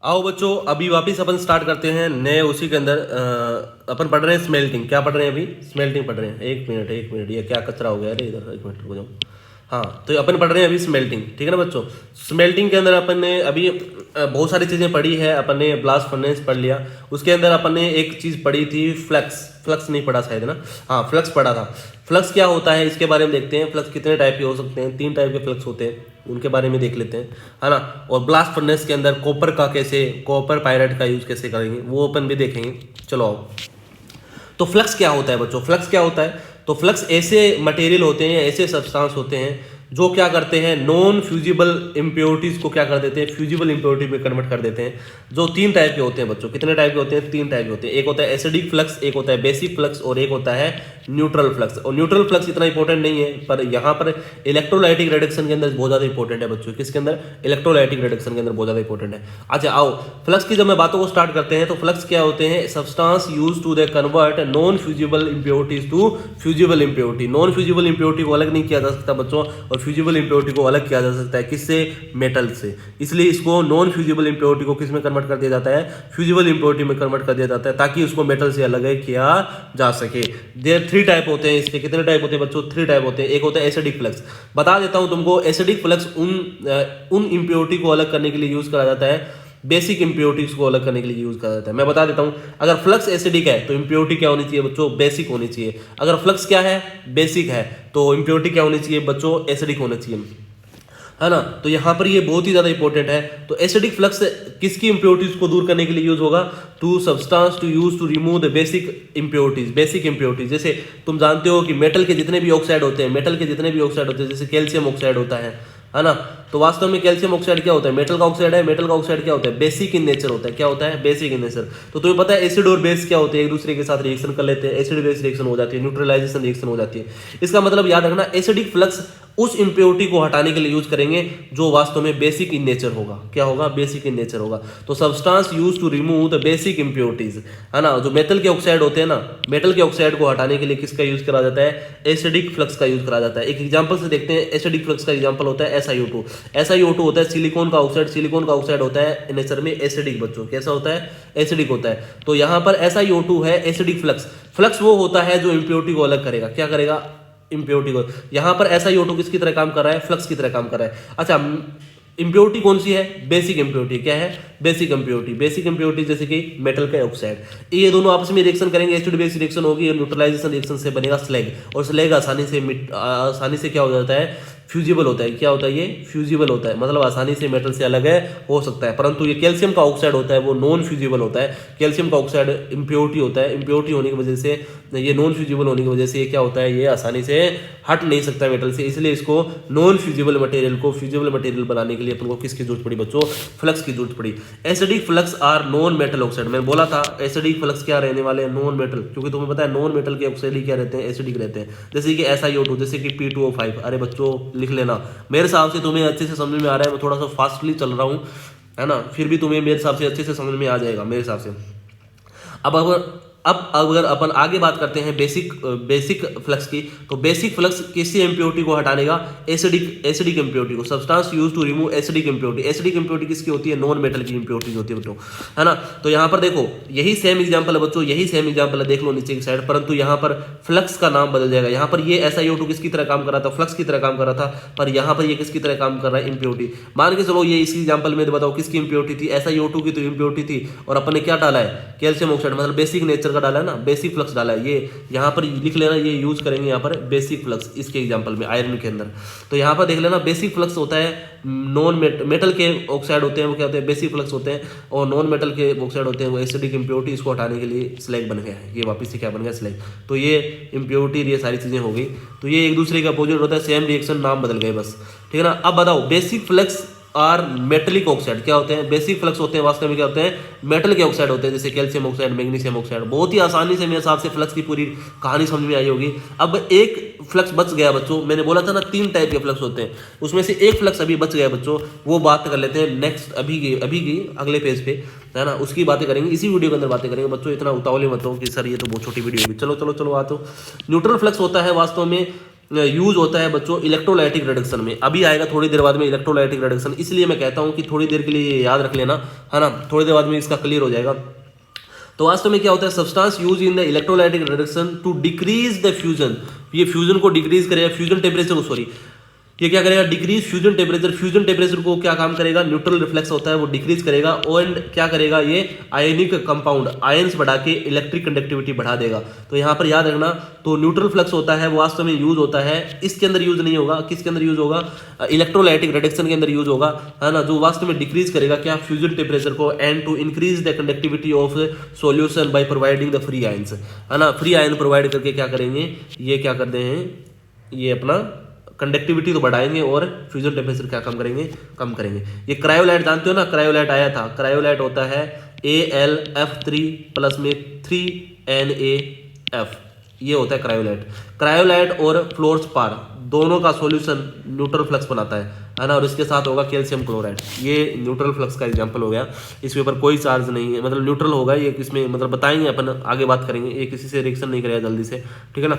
आओ बच्चों, अभी वापस अपन स्टार्ट करते हैं नए उसी के अंदर। अपन पढ़ रहे हैं स्मेल्टिंग। क्या पढ़ रहे हैं अभी? स्मेल्टिंग पढ़ रहे हैं। एक मिनट, ये क्या कचरा हो गया? अरे इधर एक मिनट रुको जाओ। हाँ, तो अपन पढ़ रहे हैं अभी स्मेल्टिंग, ठीक है ना बच्चों। स्मेल्टिंग के अंदर अपन ने अभी बहुत सारी चीज़ें पढ़ी है। अपन ने ब्लास्ट फर्नेस पढ़ लिया, उसके अंदर अपन ने एक चीज़ पढ़ी थी फ्लक्स नहीं पढ़ा शायद ना। हाँ, फ्लक्स पढ़ा था। फ्लक्स क्या होता है इसके बारे में देखते हैं। फ्लक्स कितने टाइप के हो सकते हैं? 3 टाइप के फ्लक्स होते हैं, उनके बारे में देख लेते हैं, है ना। और ब्लास्ट फर्नेस के अंदर कॉपर पायराइट का यूज़ कैसे करेंगे वो अपन भी देखेंगे। चलो आओ। तो फ्लक्स क्या होता है बच्चों? फ्लक्स क्या होता है? तो फ्लक्स ऐसे मटेरियल होते हैं, ऐसे सब्सटेंस होते हैं जो क्या करते हैं, नॉन फ्यूजिबल इम्प्योरिटीज को क्या कर देते हैं, फ्यूजिबल इम्प्योरिटी में कन्वर्ट कर देते हैं। जो 3 टाइप के होते हैं बच्चों। कितने टाइप के होते हैं? 3 टाइप के होते हैं। एक होता है एसिडिक फ्लक्स, एक होता है बेसिक फ्लक्स और एक होता है न्यूट्रल फ्लक्स। और न्यूट्रल फ्लक्स इतना इंपॉर्टेंट नहीं है, पर यहाँ पर इलेक्ट्रोलाइटिक रिडक्शन के अंदर बहुत ज़्यादा इंपॉर्टेंट है बच्चों। किसके अंदर? इलेक्ट्रोलाइटिक रिडक्शन के अंदर बहुत ज़्यादा इंपॉर्टेंट है। अच्छा आओ, फ्लक्स की जब मैं बातों को स्टार्ट करते हैं तो फ्लक्स क्या होते हैं? Substance use to they convert non fusible impurities to fusible impurity. Non fusible impurity को अलग नहीं किया जा सकता बच्चों, और फ्यूजिबल इम्प्योरिटी को अलग किया जा सकता है। किससे? मेटल से। इसलिए इसको नॉन फ्यूजिबल इम्प्योरिटी को किस में कन्वर्ट कर दिया जाता है? फ्यूजिबल इम्प्योरिटी में कन्वर्ट कर दिया जाता है, ताकि उसको मेटल से अलग किया जा सके। देयर 3 टाइप होते हैं इसके। कितने टाइप होते हैं बच्चों? 3 टाइप होते हैं। एक होता है एसिडिक फ्लक्स। बता देता हूं तुमको, एसिडिक फ्लक्स उन इम्प्योरिटी को अलग करने के लिए यूज करा जाता है, बेसिक इंप्योरिटीज को अलग करने के लिए यूज करा जाता है। मैं बता देता हूं, अगर फ्लक्स एसिडिक है तो इंप्योरिटी क्या होनी चाहिए बच्चों? बेसिक होनी चाहिए। अगर फ्लक्स क्या है? बेसिक है, तो इंप्योरिटी क्या होनी चाहिए बच्चों? एसिडिक होनी चाहिए, है ना। तो यहाँ पर ये बहुत ही ज्यादा इंपॉर्टेंट है। तो एसिडिक फ्लक्स किसकी इंप्योरिटीज को दूर करने के लिए यूज होगा? To substance to use to remove the basic impurities. जैसे तुम जानते हो कि मेटल के जितने भी ऑक्साइड होते हैं, जैसे कैल्शियम ऑक्साइड होता है ना। तो वास्तव में कैल्शियम ऑक्साइड क्या होता है? मेटल का ऑक्साइड है। मेटल का ऑक्साइड क्या होता है? बेसिक इन नेचर होता है। क्या होता है? Basic in nature. तो तुम्हें पता है एसिड और बेस क्या होते हैं? एक दूसरे के साथ रिएक्शन कर लेते हैं, एसिड बेस रिएक्शन हो जाती है, न्यूट्रलाइजेशन रिएक्शन हो जाती है। इसका मतलब याद रखना, एसिडिक फ्लक्स उस इंप्योरिटी को हटाने के लिए यूज करेंगे जो वास्तव में बेसिक इन नेचर होगा। क्या होगा? बेसिक इन नेचर होगा। तो substance use to remove the basic impurities, है ना। जो मेटल के ऑक्साइड होते हैं ना, मेटल के ऑक्साइड को हटाने के लिए किसका यूज करा जाता है? एसिडिक फ्लक्स का यूज करा जाता है। एक एग्जांपल से देखते हैं। एसिडिक फ्लक्स का एग्जांपल होता है SiO2। SiO2 होता है सिलिकॉन का ऑक्साइड। सिलिकॉन का ऑक्साइड होता है नेचर में एसिडिक बच्चों। कैसा होता है? एसिडिक होता है। तो यहाँ पर SiO2 है एसिडिक फ्लक्स। फ्लक्स वो होता है जो इंप्योरिटी को अलग करेगा। क्या करेगा? इंप्योरिटी को। यहां पर SiO2 किसकी तरह काम कर रहा है? फ्लक्स की तरह काम कर रहा है। अच्छा, इंप्योरिटी कौन सी है? Basic impurity. क्या है? बेसिक इंप्योरिटी जैसे कि मेटल का ऑक्साइड। ये दोनों आपस में रिएक्शन करेंगे, एसिड बेस रिएक्शन होगी, न्यूट्रलाइजेशन रिएक्शन से बनेगा स्लैग। और स्लैग आसानी से क्या हो जाता है? फ्यूजिबल होता है। क्या होता है? ये फ्यूजिबल होता है, मतलब आसानी से मेटल से अलग हो सकता है। परंतु ये कैल्शियम का ऑक्साइड होता है वो नॉन फ्यूजिबल होता है। कैल्शियम का ऑक्साइड इंप्योरिटी होता है। इंप्योरिटी होने की वजह से, ये नॉन फ्यूजिबल होने की वजह से ये क्या होता है? ये आसानी से हट नहीं सकता मेटल से। इसलिए इसको नॉन फ्यूजिबल मटेरियल को फ्यूजिबल मटेरियल बनाने के लिए अपन को किसकी जरूरत पड़ी बच्चों? फ्लक्स की जरूरत पड़ी। Acidic flux are non metal oxide. मैंने बोला था एसिडिक फ्लक्स क्या रहने वाले हैं? Non metal. क्योंकि तुम्हें पता है नॉन मेटल के ऑक्साइड क्या रहते हैं? एसिडिक रहते हैं। जैसे कि SiO2, जैसे कि P2O5। अरे बच्चों लिख लेना। मेरे हिसाब से तुम्हें अच्छे से समझ में आ रहा है, मैं थोड़ा सा फास्टली चल रहा हूँ, है ना। फिर भी तुम्हें मेरे हिसाब से अच्छे से समझ में आ जाएगा मेरे हिसाब से। अब अगर अपन आगे बात करते हैं बेसिक फ्लक्स की, तो बेसिक फ्लक्स किसी इंप्योरिटी को हटानेगा? एसिडिक इंप्योरिटी को। Substance use to remove acidic impurity. Acidic impurity किसकी होती है? नॉन मेटल की इंप्योरिटीज होती है बच्चों, है ना। तो यहाँ पर देखो, यही सेम एग्जांपल है बच्चों, यही सेम एग्जांपल है, देख लो नीचे की साइड। परंतु यहाँ पर फ्लक्स का नाम बदल जाएगा। यहाँ पर ये SiO2 किसकी तरह काम कर रहा था? फ्लक्स की तरह काम कर रहा था। पर यहाँ पर ये किसकी तरह काम कर रहा है? इंप्योरिटी। मान के चलो ये इसी एग्जांपल में बताओ किसकी इंप्योरिटी थी? SiO2 की तो इंप्योरिटी थी, और अपन ने क्या डाला है? कैल्शियम ऑक्साइड, मतलब बेसिक नेचर का डाला है ना, बेसिक फ्लक्स डाला है। ये यहाँ पर लिख लेना, ये यूज करेंगे यहाँ पर बेसिक फ्लक्स इसके एग्जांपल में आयरन के अंदर। तो यहाँ पर देख लेना, बेसिक फ्लक्स होता है नॉन मेटल के ऑक्साइड होते हैं वो क्या होते हैं? बेसिक फ्लक्स होते हैं। और नॉन मेटल के ऑक्साइड होते हैं वो एसिडिक इंप्योरिटी। इसको हटाने के लिए स्लैग बन गया है। ये वापस से क्या बन गया? स्लैग। तो ये इंप्योरिटी, ये सारी चीजें हो गई। तो ये एक दूसरे का अपोजिट होता है, सेम रिएक्शन, नाम बदल गए बस, ठीक है ना। अब बताओ, basic flux are metallic oxide क्या होते हैं? बेसिक फ्लक्स होते हैं वास्तव में क्या होते हैं? मेटल के ऑक्साइड होते हैं, जैसे कैल्शियम ऑक्साइड, मैग्नीशियम ऑक्साइड। बहुत ही आसानी से मेरे हिसाब से फ्लक्स की पूरी कहानी समझ में आई होगी। अब एक फ्लक्स बच गया बच्चों। मैंने बोला था ना 3 टाइप के फ्लक्स होते हैं, उसमें से एक फ्लक्स अभी बच गया बच्चों। वो बात कर लेते हैं नेक्स्ट, अभी की अगले पेज पे, है ना। उसकी बातें करेंगे, इसी वीडियो के अंदर बातें करेंगे बच्चों। इतना उतावले मत हो कि सर ये तो बहुत छोटी वीडियो होगी। चलो आ तो न्यूट्रल फ्लक्स होता है वास्तव में यूज होता है बच्चों इलेक्ट्रोलाइटिक रिडक्शन में। अभी आएगा थोड़ी देर बाद में इलेक्ट्रोलाइटिक रिडक्शन, इसलिए मैं कहता हूँ कि थोड़ी देर के लिए ये याद रख लेना, है ना, थोड़ी देर बाद में इसका क्लियर हो जाएगा। तो वास्तव में क्या होता है, substance use in the electrolytic reduction to decrease the fusion, ये फ्यूजन को डिक्रीज करेगा, फ्यूजन टेम्परेचर को, सॉरी, ये क्या करेगा, decrease fusion temperature. Fusion temperature को क्या काम करेगा, न्यूट्रल रिफ्लेक्स होता है वो डिक्रीज करेगा, और क्या करेगा, ये आयनिक कंपाउंड आयंस बढ़ा के इलेक्ट्रिक कंडक्टिविटी बढ़ा देगा। तो यहाँ पर याद रखना, तो न्यूट्रल फ्लक्स होता है वो वास्तव में यूज होता है, इसके अंदर यूज नहीं होगा, किसके अंदर यूज होगा, इलेक्ट्रोलाइटिक रिडक्शन के अंदर यूज होगा, है ना, जो वास्तव में डिक्रीज करेगा क्या, फ्यूजन टेम्परेचर को, and to increase the conductivity of solution by providing the free ions, है ना, फ्री आयन प्रोवाइड करके क्या करेंगे, ये क्या करते हैं, ये अपना कंडक्टिविटी तो बढ़ाएंगे और फ्यूजन टेम्परेचर क्या कम करेंगे, कम करेंगे। ये क्रायोलाइट जानते हो ना, क्रायोलाइट आया था, क्रायोलाइट होता है AlF3 प्लस में 3NaF, ये होता है क्रायोलाइट। क्रायोलाइट और फ्लोरस्पार दोनों का सॉल्यूशन न्यूट्रल फ्लक्स बनाता है ना, और इसके साथ होगा कैल्शियम क्लोराइड, ये न्यूट्रल फ्लक्स का एग्जांपल हो गया। इसके ऊपर कोई चार्ज नहीं है, मतलब न्यूट्रल होगा ये, इसमें मतलब बताएंगे अपन, आगे बात करेंगे, ये किसी से रिएक्शन नहीं करेगा जल्दी से, ठीक है ना,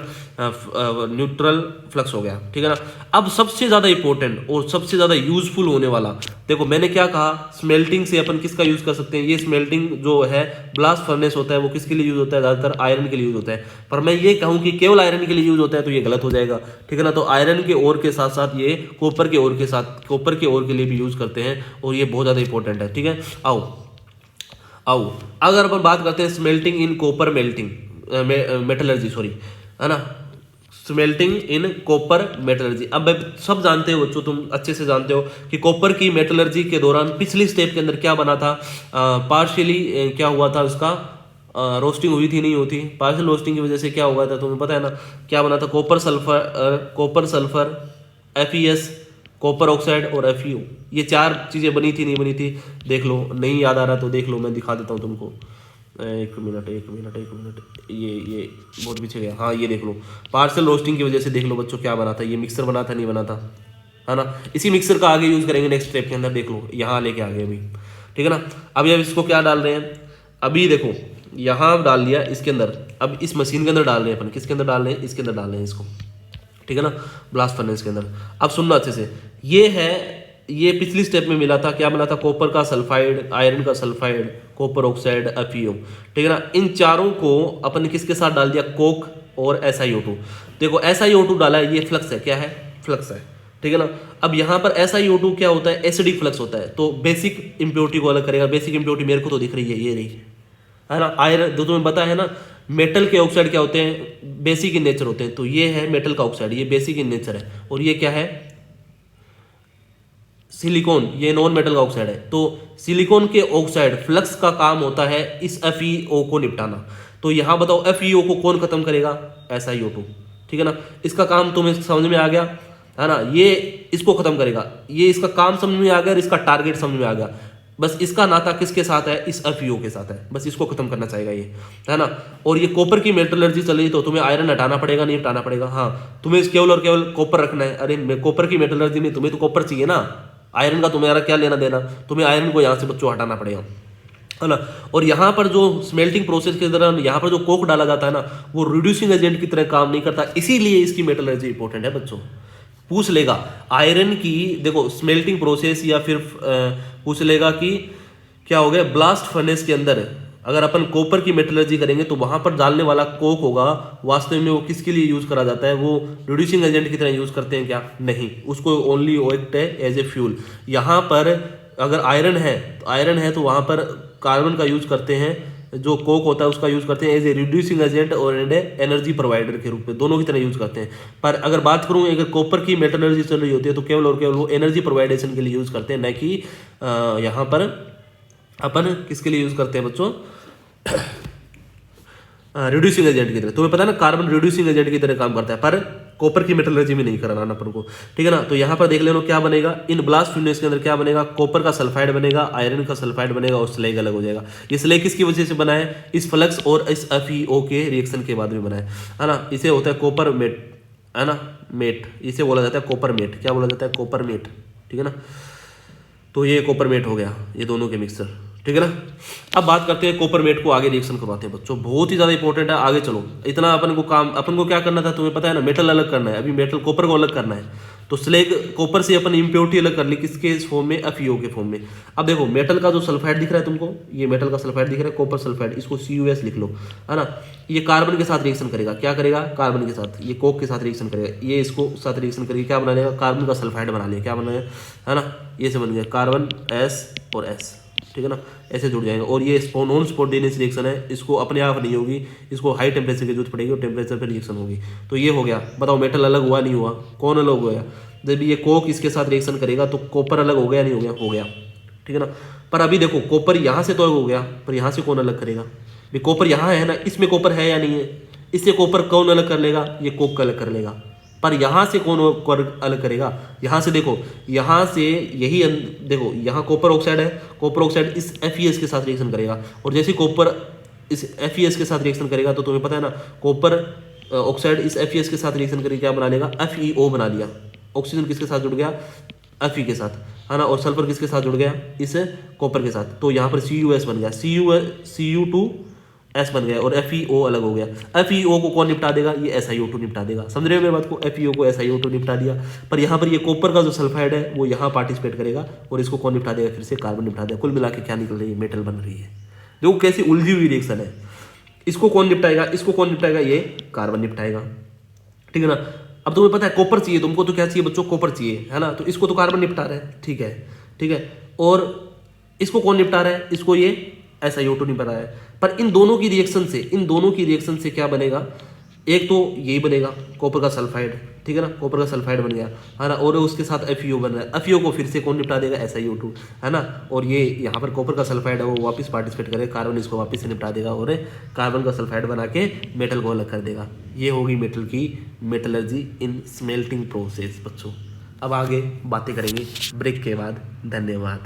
न्यूट्रल फ्लक्स हो गया, ठीक है ना। अब सबसे ज़्यादा इंपॉर्टेंट और सबसे ज़्यादा यूजफुल होने वाला, देखो मैंने क्या कहा, स्मेल्टिंग से अपन किसका यूज़ कर सकते हैं, ये स्मेल्टिंग जो है ब्लास्ट फर्नेस होता है वो किसके लिए यूज़ होता है, ज़्यादातर आयरन के लिए यूज़ होता है, पर मैं ये कहूँ कि केवल आयरन के लिए यूज़ होता है तो ये गलत हो जाएगा, ठीक है ना। तो आयरन के ओर के साथ साथ ये कॉपर के ओर के साथ, कॉपर के ओर के लिए भी यूज़ करते हैं, और ये बहुत ज़्यादा इंपॉर्टेंट है, ठीक है। आओ अगर अपन बात करते हैं smelting in copper melting metallurgy, sorry, है ना, स्मेल्टिंग इन कॉपर मेटलर्जी। अब सब जानते हो बच्चों, तुम अच्छे से जानते हो कि कॉपर की मेटलर्जी के दौरान पिछली स्टेप के अंदर क्या बना था, पार्शियली क्या हुआ था, उसका रोस्टिंग हुई थी, नहीं होती, पार्शियल रोस्टिंग की वजह से क्या हुआ था तुम्हें पता है ना, क्या बना था, copper sulphur FeS, copper oxide और FeO, ये 4 चीज़ें बनी थी, नहीं बनी थी, देख लो, नहीं याद आ रहा तो देख लो, मैं दिखा देता हूँ तुमको, एक मिनट, ये बहुत पीछे गया, हाँ ये देख लो, पार्शियल रोस्टिंग की वजह से देख लो बच्चों क्या बना था, ये मिक्सर बना था, नहीं बना था, है ना। इसी मिक्सर का आगे यूज़ करेंगे नेक्स्ट स्टेप के अंदर, देख लो यहाँ लेके आ गए अभी, ठीक है ना। अभी अब इसको क्या डाल रहे हैं, अभी देखो यहाँ डाल लिया इसके अंदर, अब इस मशीन के अंदर डाल रहे हैं अपन, किसके अंदर डाल रहे हैं, इसके अंदर डाल रहे हैं इसको, ठीक है ना, ब्लास्ट फर्नेस के अंदर। अब सुनना अच्छे से, ये है, ये पिछली स्टेप में मिला था, क्या मिला था, कॉपर का सल्फाइड, आयरन का सल्फाइड, कॉपर ऑक्साइड, FeO, ठीक है ना। इन चारों को अपन किसके साथ डाल दिया, कोक और SiO2। देखो SiO2 डाला है, ये फ्लक्स है, क्या है, फ्लक्स है, ठीक है ना। अब यहाँ पर SiO2 क्या होता है, एसिडिक फ्लक्स होता है, तो बेसिक इंप्योरिटी को अलग करेगा। बेसिक इंप्योरिटी मेरे को तो दिख रही है, ये रही है ना, आयरन, जो तुम्हें पता है ना, मेटल के ऑक्साइड क्या होते हैं, बेसिक इन नेचर होते हैं, तो ये है मेटल का ऑक्साइड, ये बेसिक इन नेचर है, और ये क्या है, सिलिकॉन, ये नॉन मेटल का ऑक्साइड है। तो सिलिकॉन के ऑक्साइड फ्लक्स का काम होता है इस FeO को निपटाना। तो यहां बताओ FeO को कौन खत्म करेगा, SiO2, ठीक है ना। इसका काम तुम्हें समझ में आ गया, है ना, ये इसको खत्म करेगा, ये इसका काम समझ में आ गया और इसका टारगेट समझ में आ गया। बस इसका नाता किसके साथ है, इस FeO के साथ है, बस इसको खत्म करना चाहेगा ये, है ना। और ये कॉपर की मेटलर्जी चल रही, तो तुम्हें आयरन हटाना पड़ेगा, नहीं हटाना पड़ेगा, हाँ तुम्हें केवल और केवल कॉपर रखना है। अरे कॉपर की मेटलर्जी में तुम्हें तो कॉपर चाहिए ना, आयरन का तुम्हारा क्या लेना देना, तुम्हें आयरन को यहाँ से बच्चों हटाना पड़ेगा, है ना। और यहाँ पर जो स्मेल्टिंग प्रोसेस के दौरान यहाँ पर जो कोक डाला जाता है ना, वो रिड्यूसिंग एजेंट की तरह काम नहीं करता, इसीलिए इसकी मेटलर्जी इंपॉर्टेंट है बच्चों। पूछ लेगा आयरन की, देखो स्मेल्टिंग प्रोसेस, या फिर पूछ लेगा कि क्या हो गया, ब्लास्ट फर्नेस के अंदर अगर अपन कॉपर की मेटलर्जी करेंगे तो वहां पर डालने वाला कोक होगा, वास्तव में वो किसके लिए यूज करा जाता है, वो रिड्यूसिंग एजेंट की तरह यूज करते हैं क्या, नहीं, उसको ओनली एक्ट है एज ए फ्यूल। यहाँ पर अगर आयरन है तो वहां पर कार्बन का यूज करते हैं, जो कोक होता है उसका यूज करते हैं एज ए रिड्यूसिंग एजेंट और एनर्जी प्रोवाइडर के रूप में, दोनों की तरह यूज करते हैं। पर अगर बात करूं, अगर कॉपर की मेटलर्जी चल रही होती है तो केवल और केवल वो एनर्जी प्रोवाइडेशन के लिए यूज करते हैं, न कि यहाँ पर अपन किसके लिए यूज करते हैं बच्चों, रिड्यूसिंग एजेंट की तरह। तुम्हें पता है ना, कार्बन रिड्यूसिंग एजेंट की तरह काम करता है, पर कॉपर की मेटलर्जी में नहीं कराना अपन को, ठीक है ना। तो यहाँ पर देख लेना क्या बनेगा, इन ब्लास्ट फर्नेस के अंदर क्या बनेगा, कॉपर का सल्फाइड बनेगा, आयरन का सल्फाइड बनेगा, और स्लेग अलग हो जाएगा। ये स्लेग किसकी वजह से बना है, इस फ्लक्स और इस FeO के रिएक्शन के बाद में बना है ना। इसे होता है कॉपर मेट, है ना, मेट, इसे बोला जाता है कॉपर मेट, क्या बोला जाता है, कॉपर मेट, ठीक है ना। तो ये कॉपर मेट हो गया, ये दोनों के मिक्सर, ठीक है ना। अब बात करते हैं कॉपर मेट को आगे रिएक्शन करवाते हैं बच्चों, बहुत ही ज़्यादा इंपॉर्टेंट है। आगे चलो, इतना अपन को क्या करना था तुम्हें पता है ना, मेटल अलग करना है, अभी मेटल कॉपर को अलग करना है। तो स्लेग कॉपर से अपन इम्प्योरिटी अलग कर ली, किसके फॉर्म में, FeO के फॉर्म में। अब देखो मेटल का जो सल्फाइड दिख रहा है तुमको, ये मेटल का सल्फाइड दिख रहा है, कॉपर सल्फाइड, इसको CuS लिख लो, है ना। ये कार्बन के साथ रिएक्शन करेगा, क्या करेगा, कार्बन के साथ, ये कोक के साथ रिएक्शन करेगा, ये इसको साथ रिएक्शन करके क्या बना लेगा, कार्बन का सल्फाइड बना लेगा, क्या बनाएगा, है ना। ये से बन गया कार्बन S और S, ठीक है ना, ऐसे जुड़ जाएंगे। और ये नॉन स्पॉन्टेनियस रिएक्शन है, इसको अपने आप नहीं होगी, इसको हाई टेम्परेचर की जरूरत पड़ेगी और टेम्परेचर पर रिएक्शन होगी। तो ये हो गया, बताओ मेटल अलग हुआ नहीं हुआ, कौन अलग हो गया, जब ये कोक इसके साथ रिएक्शन करेगा तो कॉपर अलग हो गया नहीं हो गया, हो गया, ठीक है ना। पर अभी देखो कॉपर यहाँ से तो अलग हो गया, पर यहाँ से कौन अलग करेगा, ये कॉपर यहाँ है ना, इसमें कॉपर है या नहीं है, इससे कॉपर कौन अलग कर लेगा, ये कोक अलग कर लेगा। पर यहाँ से कौन अलग करेगा, यहाँ से देखो, यहाँ से यही देखो, यहाँ कॉपर ऑक्साइड है, कॉपर ऑक्साइड इस FeS के साथ रिएक्शन करेगा, और जैसे कॉपर इस FeS के साथ रिएक्शन करेगा तो तुम्हें पता है ना, कॉपर ऑक्साइड इस FeS के साथ रिएक्शन करके क्या बना लेगा, FeO बना लिया। ऑक्सीजन किसके साथ जुड़ गया, Fe के साथ, है ना, और सल्फर किसके साथ जुड़ गया, इस कॉपर के साथ। तो यहाँ पर CuS बन गया, Cu2S बन गया, और FeO अलग हो गया। FeO को कौन निपटा देगा, ये SiO2 निपटा देगा। समझ रहे हो मेरी बात को, FeO को SiO2 निपटा दिया। पर यहाँ पर ये कॉपर का जो सल्फाइड है वो यहाँ पार्टिसिपेट करेगा, और इसको कौन निपटा देगा, फिर से कार्बन निपटा देगा। कुल मिला के क्या निकल रही है, मेटल बन रही है। देखो कैसी उलझी हुई रिएक्शन है। इसको कौन निपटाएगा, इसको कौन निपटाएगा, ये कार्बन निपटाएगा, ठीक है ना। अब तुम्हें पता है कॉपर चाहिए तुमको, तो क्या चाहिए बच्चों, कॉपर चाहिए, है ना। तो इसको तो कार्बन निपटा रहा है, ठीक है, ठीक है। और इसको कौन निपटा रहा है, इसको ये SiO2 निपटा रहा है। पर इन दोनों की रिएक्शन से क्या बनेगा, एक तो यही बनेगा कॉपर का सल्फाइड, ठीक है ना, कॉपर का सल्फाइड बन गया, है ना, और उसके साथ FeO बन रहा है। FeO को फिर से कौन निपटा देगा, SiO2, है ना। और ये यहाँ पर कॉपर का सल्फाइड है वो वापस पार्टिसिपेट करेगा, कार्बन इसको वापस से निपटा देगा, और कार्बन का सल्फाइड बना के मेटल को अलग कर देगा। ये होगी मेटल की मेटलर्जी इन स्मेल्टिंग प्रोसेस बच्चों। अब आगे बातें करेंगे ब्रेक के बाद। धन्यवाद।